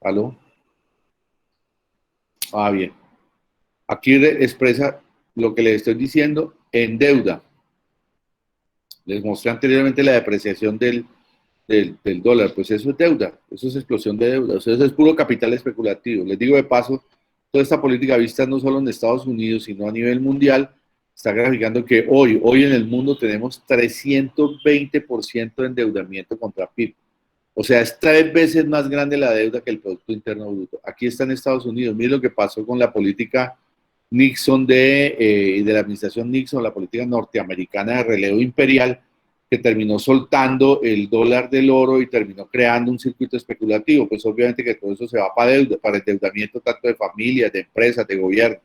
¿Aló? Ah, bien. Aquí expresa lo que les estoy diciendo en deuda. Les mostré anteriormente la depreciación del dólar, pues eso es deuda, eso es explosión de deuda, o sea, eso es puro capital especulativo. Les digo de paso, toda esta política vista no solo en Estados Unidos, sino a nivel mundial, está graficando que hoy en el mundo tenemos 320% de endeudamiento contra PIB. O sea, es 3 veces más grande la deuda que el Producto Interno Bruto. Aquí está en Estados Unidos. Mire lo que pasó con la política Nixon de la administración Nixon, la política norteamericana de relevo imperial, que terminó soltando el dólar del oro y terminó creando un circuito especulativo. Pues obviamente que todo eso se va para deuda, para endeudamiento tanto de familias, de empresas, de gobierno.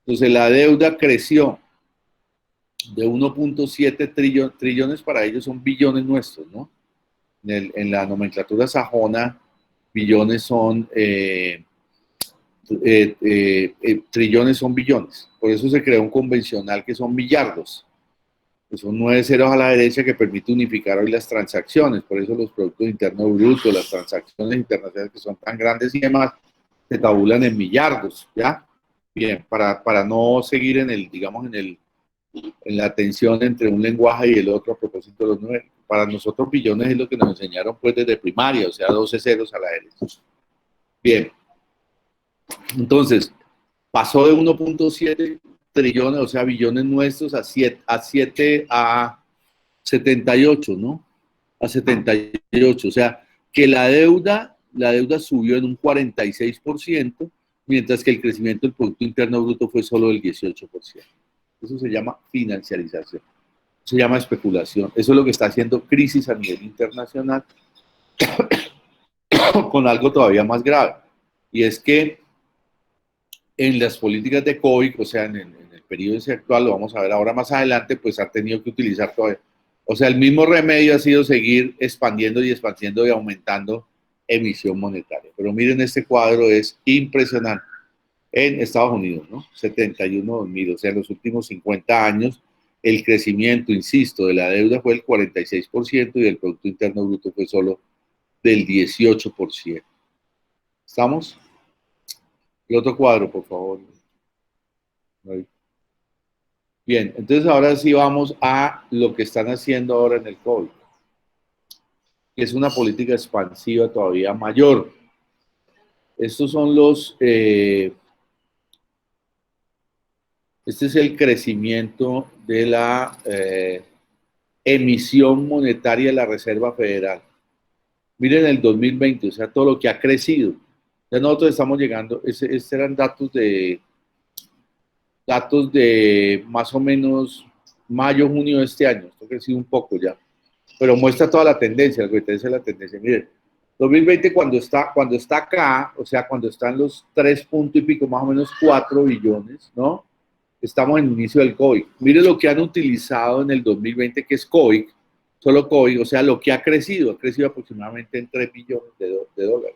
Entonces la deuda creció de 1.7 trillones, para ellos son billones nuestros, ¿no? En la nomenclatura sajona, billones son, trillones son billones. Por eso se creó un convencional que son millardos, que son 9 ceros a la derecha que permite unificar hoy las transacciones. Por eso los productos internos brutos, las transacciones internacionales que son tan grandes y demás, se tabulan en millardos, ¿ya? Bien, para no seguir en el, digamos, en la tensión entre un lenguaje y el otro a propósito de los números. Para nosotros billones es lo que nos enseñaron pues desde primaria, o sea, 12 ceros a la derecha. Bien, entonces, pasó de 1.7 trillones, o sea, billones nuestros a 78, ¿no? A 78, o sea, que la deuda subió en un 46%, mientras que el crecimiento del Producto Interno Bruto fue solo del 18%. Eso se llama financiarización. Se llama especulación. Eso es lo que está haciendo crisis a nivel internacional con algo todavía más grave. Y es que en las políticas de COVID, o sea, en el periodo ese actual, lo vamos a ver ahora más adelante, pues han tenido que utilizar todavía. O sea, el mismo remedio ha sido seguir expandiendo y expandiendo y aumentando emisión monetaria. Pero miren, este cuadro es impresionante. En Estados Unidos, ¿no? 71-2000, o sea, en los últimos 50 años, el crecimiento, insisto, de la deuda fue el 46% y del Producto Interno Bruto fue solo del 18%. ¿Estamos? El otro cuadro, por favor. Bien, entonces ahora sí vamos a lo que están haciendo ahora en el COVID, que es una política expansiva todavía mayor. Estos son este es el crecimiento de la emisión monetaria de la Reserva Federal. Miren el 2020, o sea, todo lo que ha crecido. Ya nosotros estamos llegando, estos eran datos de más o menos mayo, junio de este año. Esto ha crecido un poco ya, pero muestra toda la tendencia, la tendencia es la tendencia. Miren, 2020 cuando está acá, o sea, cuando están los 3 puntos y pico, más o menos 4 billones, ¿no? Estamos en el inicio del COVID. Mire lo que han utilizado en el 2020, que es COVID, solo COVID, o sea, lo que ha crecido aproximadamente en 3 billones de dólares.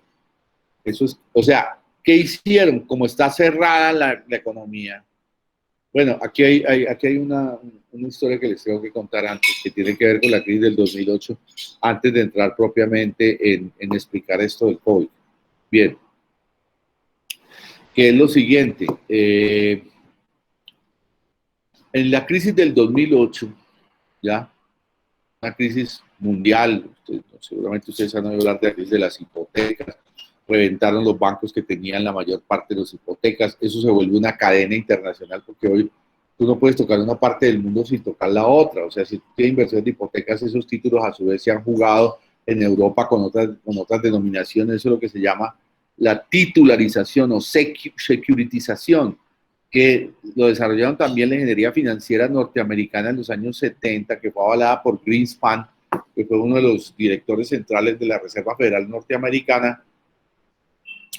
Eso es, o sea, ¿qué hicieron? Como está cerrada la economía. Bueno, aquí hay una historia que les tengo que contar antes, que tiene que ver con la crisis del 2008, antes de entrar propiamente en explicar esto del COVID. Bien, que es lo siguiente. En la crisis del 2008, ya, una crisis mundial, seguramente ustedes han oído hablar de la crisis de las hipotecas, reventaron los bancos que tenían la mayor parte de las hipotecas, eso se vuelve una cadena internacional porque hoy tú no puedes tocar una parte del mundo sin tocar la otra, o sea, si tú tienes inversión de hipotecas, esos títulos a su vez se han jugado en Europa con otras denominaciones, eso es lo que se llama la titularización o securitización, que lo desarrollaron también la ingeniería financiera norteamericana en los años 70, que fue avalada por Greenspan, que fue uno de los directores centrales de la Reserva Federal norteamericana,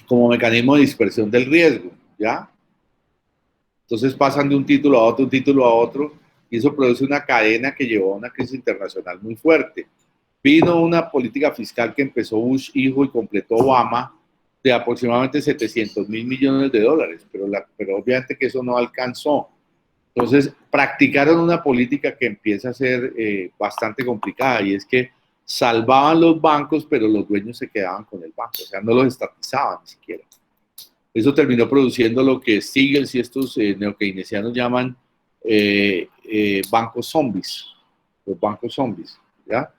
como mecanismo de dispersión del riesgo, ¿ya? Entonces pasan de un título a otro, un título a otro, y eso produce una cadena que llevó a una crisis internacional muy fuerte. Vino una política fiscal que empezó Bush hijo y completó Obama, de aproximadamente 700 mil millones de dólares, pero obviamente que eso no alcanzó. Entonces practicaron una política que empieza a ser bastante complicada, y es que salvaban los bancos, pero los dueños se quedaban con el banco, o sea, no los estatizaban ni siquiera. Eso terminó produciendo lo que Stiglitz y estos neokeynesianos llaman bancos zombies, los bancos zombies, ¿ya?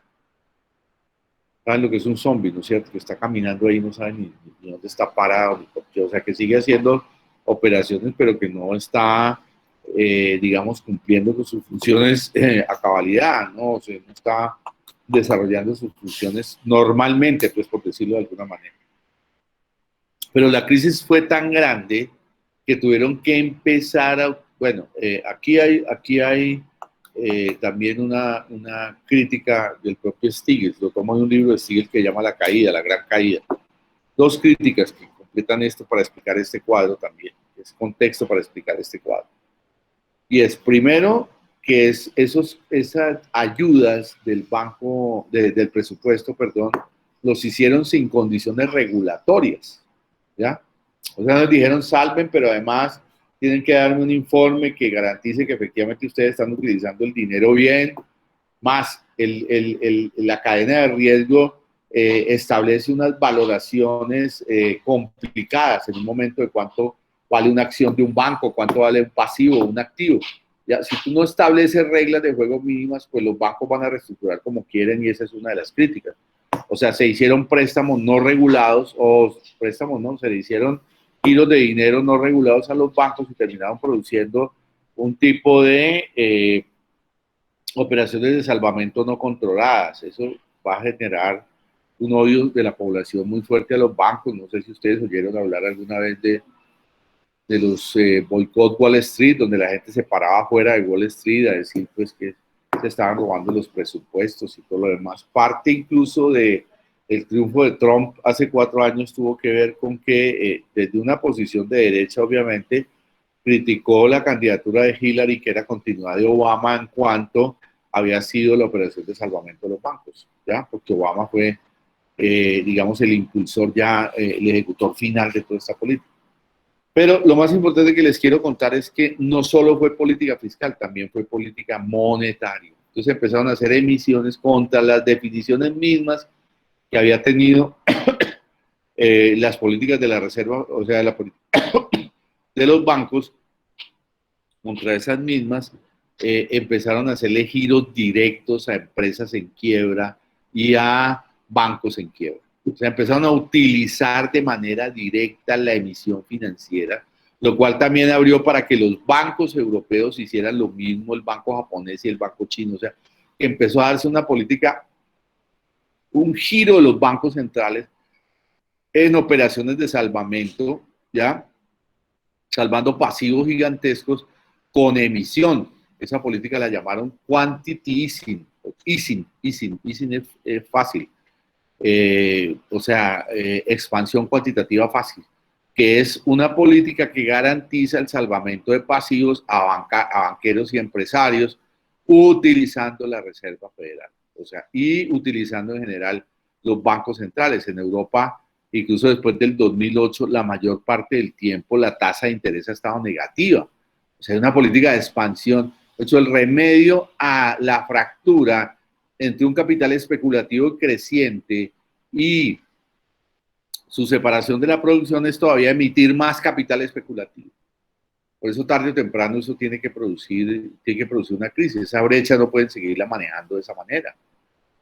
¿Saben lo que es un zombie, no es cierto? Que está caminando ahí, no sabe ni dónde está parado, ni por qué, o sea, que sigue haciendo operaciones, pero que no está, digamos, cumpliendo con sus funciones a cabalidad, ¿no? O sea, no está desarrollando sus funciones normalmente, pues por decirlo de alguna manera. Pero la crisis fue tan grande que tuvieron que empezar a, bueno, aquí hay también una crítica del propio Stiglitz, lo tomo de un libro de Stiglitz que llama La Caída, La Gran Caída. Dos críticas que completan esto para explicar este cuadro también, es contexto para explicar este cuadro. Y es primero que esas ayudas del banco, del presupuesto, perdón, los hicieron sin condiciones regulatorias, ¿ya? O sea, nos dijeron salven, pero además tienen que darme un informe que garantice que efectivamente ustedes están utilizando el dinero bien, más la cadena de riesgo establece unas valoraciones complicadas en un momento de cuánto vale una acción de un banco, cuánto vale un pasivo o un activo. Ya, si tú no estableces reglas de juego mínimas, pues los bancos van a reestructurar como quieren y esa es una de las críticas. O sea, se hicieron préstamos no regulados o préstamos no, se le hicieron giros de dinero no regulados a los bancos y terminaron produciendo un tipo de operaciones de salvamento no controladas. Eso va a generar un odio de la población muy fuerte a los bancos. No sé si ustedes oyeron hablar alguna vez de los boicot Wall Street, donde la gente se paraba fuera de Wall Street a decir pues que se estaban robando los presupuestos y todo lo demás. Parte incluso de el triunfo de Trump hace 4 años tuvo que ver con que desde una posición de derecha, obviamente, criticó la candidatura de Hillary, que era continuidad de Obama en cuanto había sido la operación de salvamento de los bancos, ¿ya? Porque Obama fue, digamos, el impulsor ya, el ejecutor final de toda esta política. Pero lo más importante que les quiero contar es que no solo fue política fiscal, también fue política monetaria. Entonces empezaron a hacer emisiones contra las definiciones mismas que había tenido las políticas de la reserva, o sea, la política de los bancos, contra esas mismas, empezaron a hacerle giros directos a empresas en quiebra y a bancos en quiebra. O sea, empezaron a utilizar de manera directa la emisión financiera, lo cual también abrió para que los bancos europeos hicieran lo mismo, el banco japonés y el banco chino. O sea, empezó a darse una política, un giro de los bancos centrales en operaciones de salvamento, ¿ya? Salvando pasivos gigantescos con emisión. Esa política la llamaron quantity easing. Easing es fácil. O sea, expansión cuantitativa fácil, que es una política que garantiza el salvamento de pasivos a banqueros y empresarios utilizando la Reserva Federal. O sea, y utilizando en general los bancos centrales. En Europa, incluso después del 2008, la mayor parte del tiempo la tasa de interés ha estado negativa. O sea, es una política de expansión. De hecho, el remedio a la fractura entre un capital especulativo creciente y su separación de la producción es todavía emitir más capital especulativo. Por eso tarde o temprano eso tiene que producir una crisis. Esa brecha no pueden seguirla manejando de esa manera,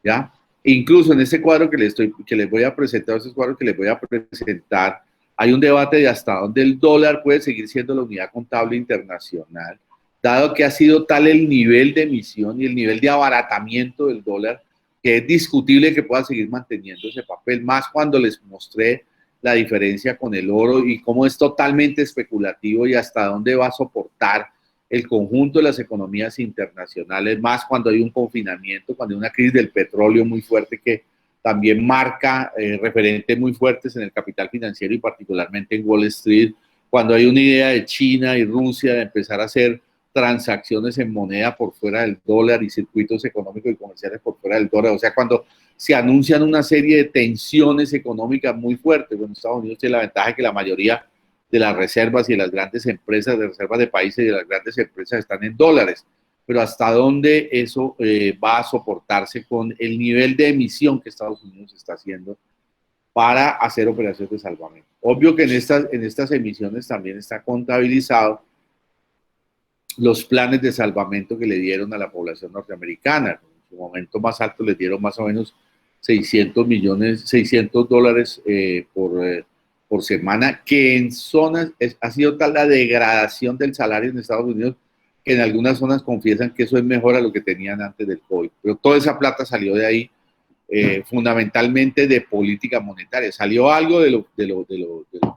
¿ya? Incluso en este cuadro que les voy a presentar, esos cuadros que les voy a presentar, hay un debate de hasta dónde el dólar puede seguir siendo la unidad contable internacional, dado que ha sido tal el nivel de emisión y el nivel de abaratamiento del dólar, que es discutible que pueda seguir manteniendo ese papel, más cuando les mostré la diferencia con el oro y cómo es totalmente especulativo y hasta dónde va a soportar el conjunto de las economías internacionales, más cuando hay un confinamiento, cuando hay una crisis del petróleo muy fuerte que también marca referentes muy fuertes en el capital financiero y particularmente en Wall Street, cuando hay una idea de China y Rusia de empezar a hacer transacciones en moneda por fuera del dólar y circuitos económicos y comerciales por fuera del dólar, o sea, cuando se anuncian una serie de tensiones económicas muy fuertes. Bueno, Estados Unidos tiene la ventaja de que la mayoría de las reservas y de las grandes empresas, de reservas de países y de las grandes empresas están en dólares. pero hasta dónde eso va a soportarse con el nivel de emisión que Estados Unidos está haciendo para hacer operaciones de salvamento. Obvio que en estas emisiones también está contabilizado los planes de salvamento que le dieron a la población norteamericana. En su momento más alto les dieron más o menos $600 por semana, que en zonas ha sido tal la degradación del salario en Estados Unidos que en algunas zonas confiesan que eso es mejor a lo que tenían antes del COVID. Pero toda esa plata salió de ahí, fundamentalmente de política monetaria. Salió algo de lo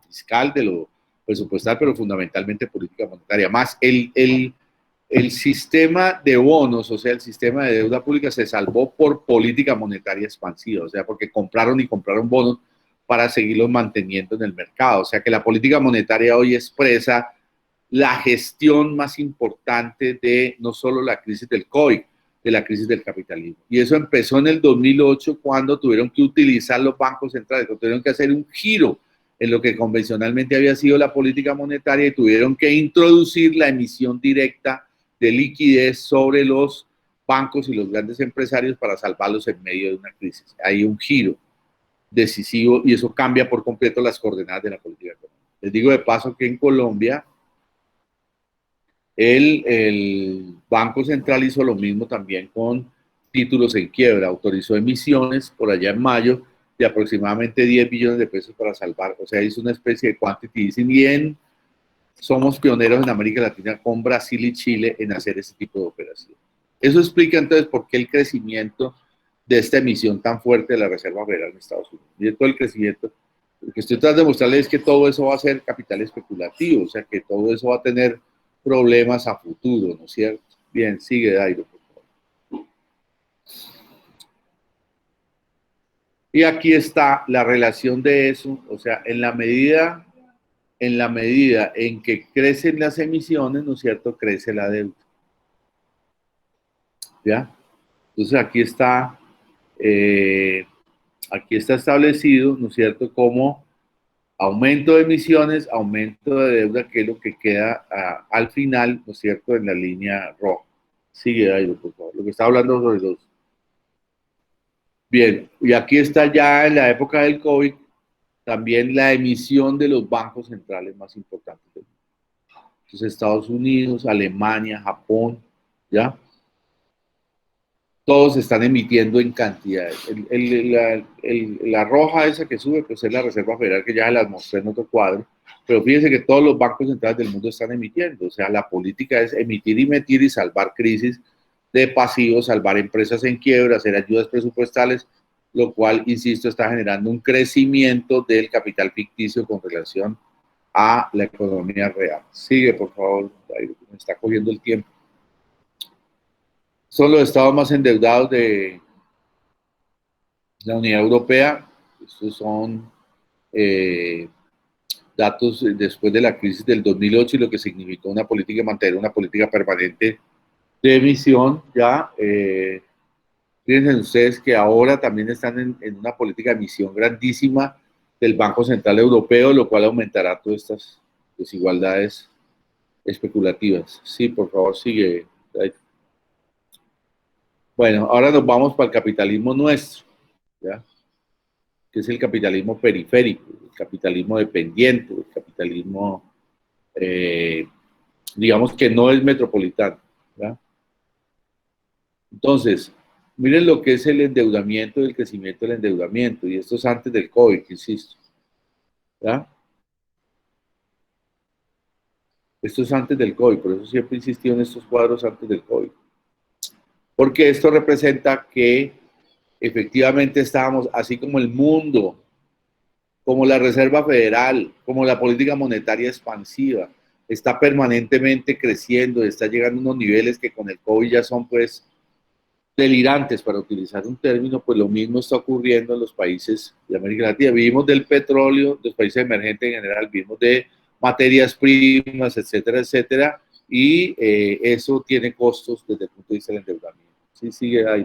fiscal, de lo presupuestal, pero fundamentalmente política monetaria. Más el sistema de bonos, o sea, el sistema de deuda pública se salvó por política monetaria expansiva, o sea, porque compraron y compraron bonos para seguirlos manteniendo en el mercado. O sea, que la política monetaria hoy expresa la gestión más importante de no solo la crisis del COVID, de la crisis del capitalismo. Y eso empezó en el 2008 cuando tuvieron que utilizar los bancos centrales, tuvieron que hacer un giro en lo que convencionalmente había sido la política monetaria y tuvieron que introducir la emisión directa de liquidez sobre los bancos y los grandes empresarios para salvarlos en medio de una crisis. Hay un giro decisivo y eso cambia por completo las coordenadas de la política económica. Les digo de paso que en Colombia el Banco Central hizo lo mismo también con títulos en quiebra, autorizó emisiones por allá en mayo de aproximadamente 10 billones de pesos para salvar, o sea, hizo una especie de quantity easing. Bien, somos pioneros en América Latina con Brasil y Chile en hacer ese tipo de operaciones. Eso explica entonces por qué el crecimiento de esta emisión tan fuerte de la Reserva Federal en Estados Unidos. Y de todo el crecimiento, lo que estoy tratando de mostrarles es que todo eso va a ser capital especulativo, o sea, que todo eso va a tener problemas a futuro, ¿no es cierto? Bien, sigue, Dairo, por favor. Y aquí está la relación de eso, o sea, en la medida en que crecen las emisiones, ¿no es cierto?, crece la deuda. ¿Ya? Entonces aquí está establecido, ¿no es cierto?, como aumento de emisiones, aumento de deuda, que es lo que queda al final, ¿no es cierto?, en la línea roja. Sigue ahí, por favor. Lo que está hablando sobre los... Bien, y aquí está ya en la época del COVID también la emisión de los bancos centrales más importantes del mundo. Entonces, Estados Unidos, Alemania, Japón, ¿ya? Todos están emitiendo en cantidades. La roja esa que sube, pues es la Reserva Federal, que ya se las mostré en otro cuadro, pero fíjense que todos los bancos centrales del mundo están emitiendo, o sea, la política es emitir y metir y salvar crisis de pasivos, salvar empresas en quiebra, hacer ayudas presupuestales, lo cual, insisto, está generando un crecimiento del capital ficticio con relación a la economía real. Sigue, por favor, me está cogiendo el tiempo. Son los estados más endeudados de la Unidad Europea. Estos son datos después de la crisis del 2008 y lo que significó una política, mantener una política permanente de emisión. Ya, fíjense ustedes que ahora también están en una política de emisión grandísima del Banco Central Europeo, lo cual aumentará todas estas desigualdades especulativas. Sí, por favor, sigue. Bueno, ahora nos vamos para el capitalismo nuestro, ¿ya? Que es el capitalismo periférico, el capitalismo dependiente, el capitalismo, digamos que no es metropolitano, ¿ya? Entonces, miren lo que es el endeudamiento y el crecimiento del endeudamiento, y esto es antes del COVID, insisto, ¿ya? Esto es antes del COVID, por eso siempre he insistido en estos cuadros antes del COVID. Porque esto representa que efectivamente estábamos, así como el mundo, como la Reserva Federal, como la política monetaria expansiva, está permanentemente creciendo, está llegando a unos niveles que con el COVID ya son pues delirantes, para utilizar un término, pues lo mismo está ocurriendo en los países de América Latina. Vivimos del petróleo, los países emergentes en general, vivimos de materias primas, etcétera, etcétera, y eso tiene costos desde el punto de vista del endeudamiento. Sí, sigue ahí.